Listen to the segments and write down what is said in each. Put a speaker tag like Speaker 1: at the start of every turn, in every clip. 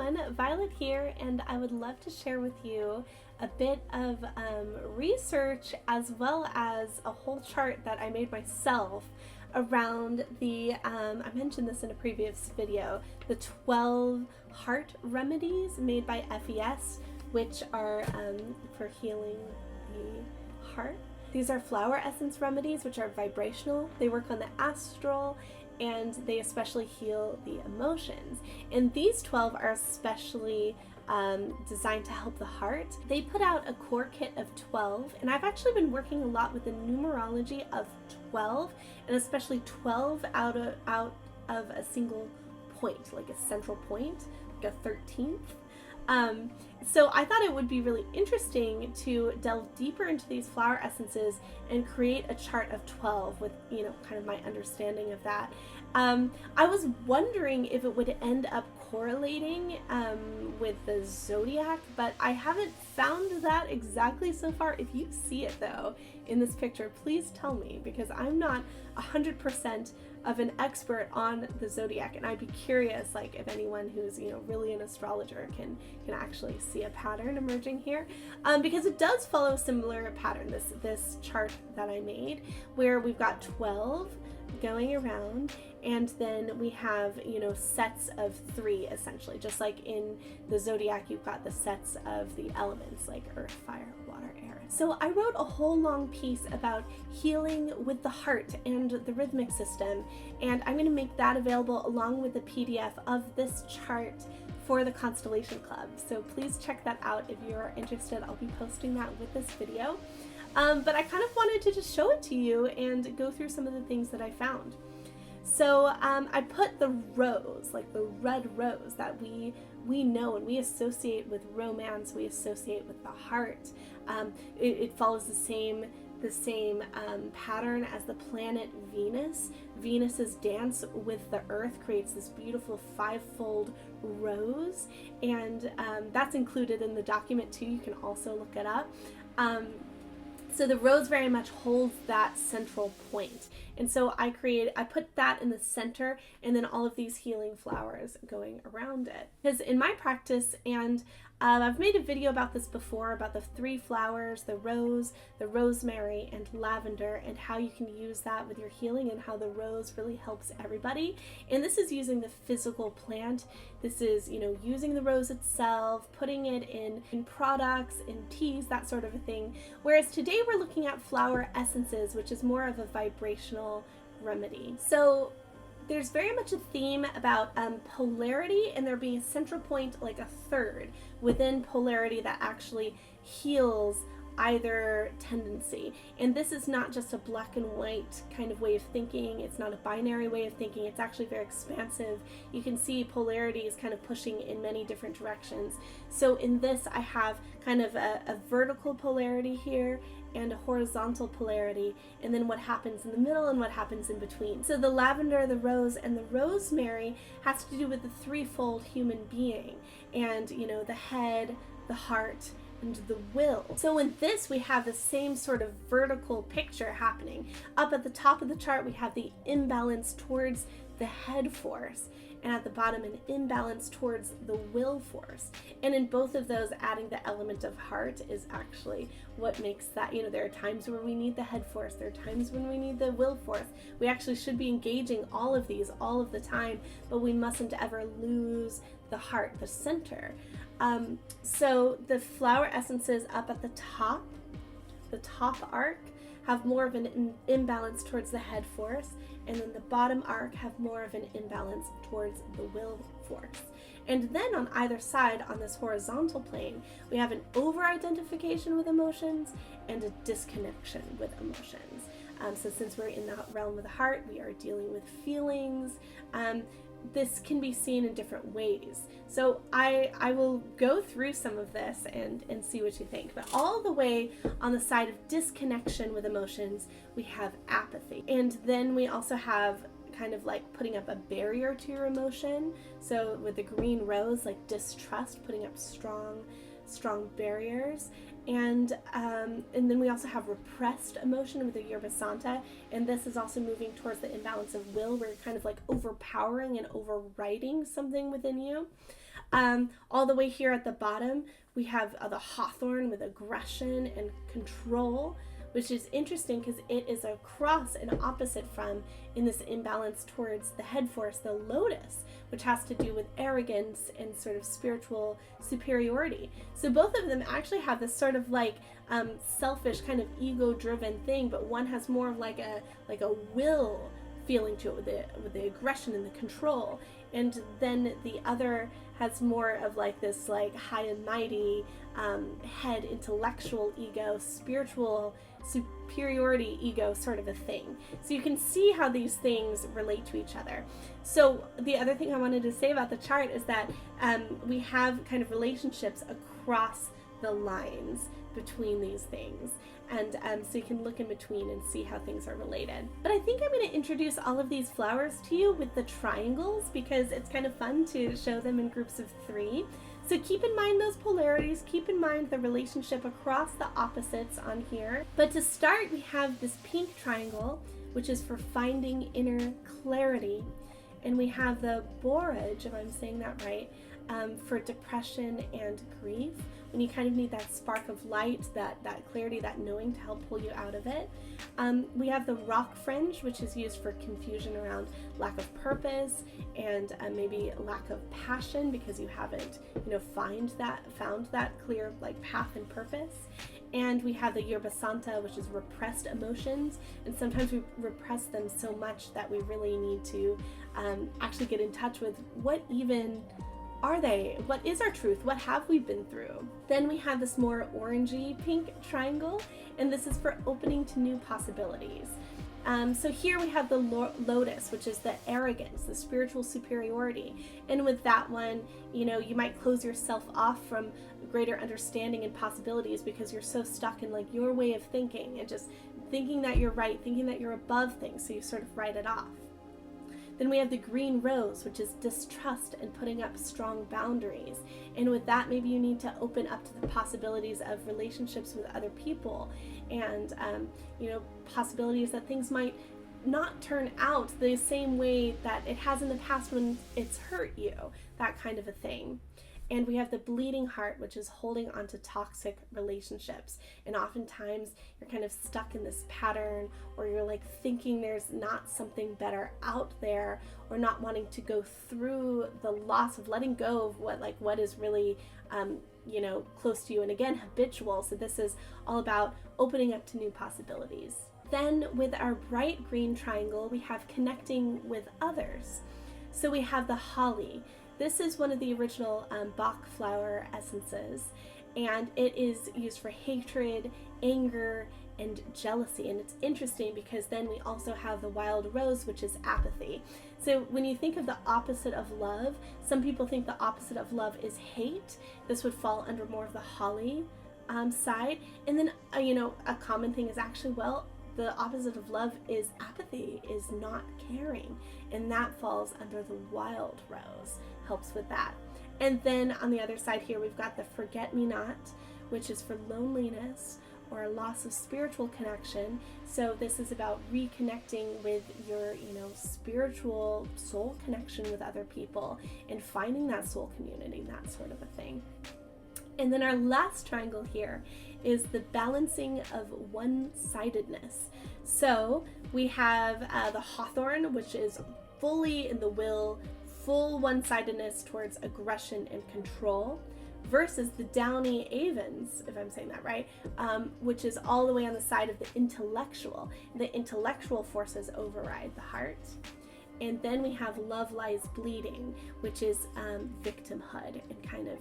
Speaker 1: everyone, Violet here, and I would love to share with you a bit of research as well as a whole chart that I made myself around the, I mentioned this in a previous video, the 12 heart remedies made by FES, which are for healing the heart. These are flower essence remedies, which are vibrational. They work on the astral, and they especially heal the emotions. And these 12 are especially designed to help the heart. They put out a core kit of 12, and I've actually been working a lot with the numerology of 12, and especially 12 out of a single point, like a central point, like a 13th. So I thought it would be really interesting to delve deeper into these flower essences and create a chart of 12 with, you know, kind of my understanding of that. I was wondering if it would end up correlating with the zodiac, but I haven't found that exactly so far. If you see it though in this picture, please tell me, because I'm not 100% of an expert on the zodiac, and I'd be curious, like, if anyone who's, you know, really an astrologer can actually see a pattern emerging here, because it does follow a similar pattern, this chart that I made, where we've got 12 going around, and then we have, you know, sets of 3 essentially, just like in the zodiac you've got the sets of the elements like earth, fire, water, air. So I wrote a whole long piece about healing with the heart and the rhythmic system, and I'm going to make that available along with the PDF of this chart for the Constellation Club. So please check that out if you're interested. I'll be posting that with this video. But I kind of wanted to just show it to you and go through some of the things that I found. So I put the rose, like the red rose that we know and we associate with romance, we associate with the heart. It follows the same pattern as the planet Venus. Venus's dance with the earth creates this beautiful 5-fold rose, and that's included in the document too. You can also look it up. So the rose very much holds that central point. And so I put that in the center, and then all of these healing flowers going around it. Because in my practice, and I've made a video about this before, about the 3 flowers, the rose, the rosemary, and lavender, and how you can use that with your healing, and how the rose really helps everybody. And this is using the physical plant. This is, you know, using the rose itself, putting it in products, in teas, that sort of a thing. Whereas today we're looking at flower essences, which is more of a vibrational remedy. So there's very much a theme about polarity, and there being a central point, like a third within polarity, that actually heals either tendency. And this is not just a black and white kind of way of thinking. It's not a binary way of thinking. It's actually very expansive. You can see polarity is kind of pushing in many different directions. So in this, I have kind of a vertical polarity here and a horizontal polarity, and then what happens in the middle and what happens in between. So the lavender, the rose, and the rosemary has to do with the 3-fold human being, and, you know, the head, the heart, and the will. So in this, we have the same sort of vertical picture happening. Up at the top of the chart, we have the imbalance towards the head force, and at the bottom, an imbalance towards the will force. And in both of those, adding the element of heart is actually what makes that, you know, there are times where we need the head force, there are times when we need the will force. We actually should be engaging all of these all of the time, but we mustn't ever lose the heart, the center. So the flower essences up at the top arc, have more of an imbalance towards the head force, and then the bottom arc have more of an imbalance towards the will force. And then on either side, on this horizontal plane, we have an over-identification with emotions and a disconnection with emotions. So since we're in the realm of the heart, we are dealing with feelings. This can be seen in different ways. So I will go through some of this and see what you think. But all the way on the side of disconnection with emotions, we have apathy. And then we also have kind of like putting up a barrier to your emotion. So with the green rose, like distrust, putting up strong barriers. And then we also have repressed emotion with the Yerba Santa, and this is also moving towards the imbalance of will, where you're kind of like overpowering and overriding something within you. All the way here at the bottom, we have the hawthorn with aggression and control, which is interesting because it is across and opposite from, in this imbalance towards the head force, the lotus, which has to do with arrogance and sort of spiritual superiority. So both of them actually have this sort of like selfish kind of ego-driven thing, but one has more of like a will feeling to it with the aggression and the control, and then the other has more of like this like high and mighty head intellectual ego, spiritual superiority ego sort of a thing. So you can see how these things relate to each other. So the other thing I wanted to say about the chart is that we have kind of relationships across the lines between these things, and so you can look in between and see how things are related. But I think I'm going to introduce all of these flowers to you with the triangles because it's kind of fun to show them in groups of 3. So keep in mind those polarities, keep in mind the relationship across the opposites on here. But to start, we have this pink triangle, which is for finding inner clarity. And we have the borage, if I'm saying that right, for depression and grief, when you kind of need that spark of light, that clarity, that knowing to help pull you out of it. We have the rock fringe, which is used for confusion around lack of purpose and maybe lack of passion because you haven't, found that clear like path and purpose. And we have the yerba santa, which is repressed emotions, and sometimes we repress them so much that we really need to actually get in touch with what even are they? What is our truth? What have we been through? Then we have this more orangey pink triangle, and this is for opening to new possibilities. So here we have the lotus, which is the arrogance, the spiritual superiority. And with that one, you might close yourself off from greater understanding and possibilities because you're so stuck in like your way of thinking and just thinking that you're right, thinking that you're above things, so you sort of write it off. Then we have the green rose, which is distrust and putting up strong boundaries. And with that, maybe you need to open up to the possibilities of relationships with other people and, possibilities that things might not turn out the same way that it has in the past when it's hurt you, that kind of a thing. And we have the bleeding heart, which is holding on to toxic relationships. And oftentimes you're kind of stuck in this pattern, or you're like thinking there's not something better out there, or not wanting to go through the loss of letting go of what is really, close to you. And again, habitual. So this is all about opening up to new possibilities. Then with our bright green triangle, we have connecting with others. So we have the holly. This is one of the original Bach flower essences, and it is used for hatred, anger, and jealousy. And it's interesting because then we also have the wild rose, which is apathy. So when you think of the opposite of love, some people think the opposite of love is hate. This would fall under more of the holly side. And then, a common thing is actually, the opposite of love is apathy, is not caring. And that falls under the wild rose. Helps with that. And then on the other side here, we've got the forget-me-not, which is for loneliness or a loss of spiritual connection. So this is about reconnecting with your, spiritual soul connection with other people and finding that soul community, that sort of a thing. And then our last triangle here is the balancing of one-sidedness. So we have the hawthorn, which is fully in the will, full one-sidedness towards aggression and control, versus the downy avens, if I'm saying that right, which is all the way on the side of the intellectual. The intellectual forces override the heart. And then we have love lies bleeding, which is victimhood and kind of,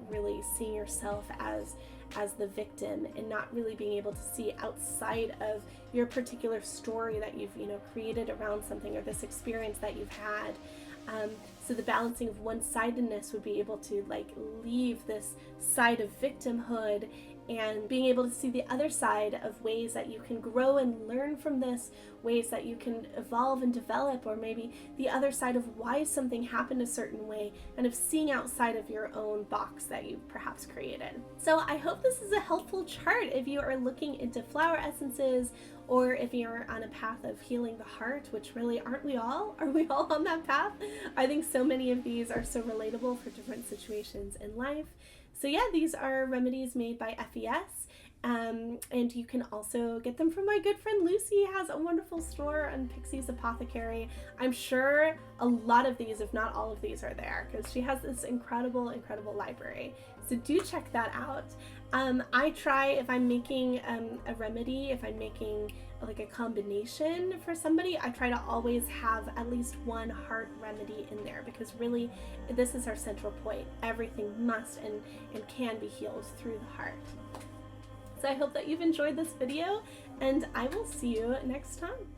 Speaker 1: really seeing yourself as the victim and not really being able to see outside of your particular story that you've, created around something or this experience that you've had. So the balancing of one-sidedness would be able to leave this side of victimhood and being able to see the other side of ways that you can grow and learn from this, ways that you can evolve and develop, or maybe the other side of why something happened a certain way, and of seeing outside of your own box that you perhaps created. So I hope this is a helpful chart if you are looking into flower essences, or if you're on a path of healing the heart, which really, aren't we all? Are we all on that path? I think so many of these are so relatable for different situations in life. So yeah, these are remedies made by FES, and you can also get them from my good friend Lucy. Has a wonderful store on Pixie's Apothecary. I'm sure a lot of these, if not all of these, are there because she has this incredible library. So do check that out. I try, if I'm making a remedy, if I'm making like a combination for somebody, I try to always have at least one heart remedy in there, because really this is our central point. Everything must and can be healed through the heart. So I hope that you've enjoyed this video, and I will see you next time.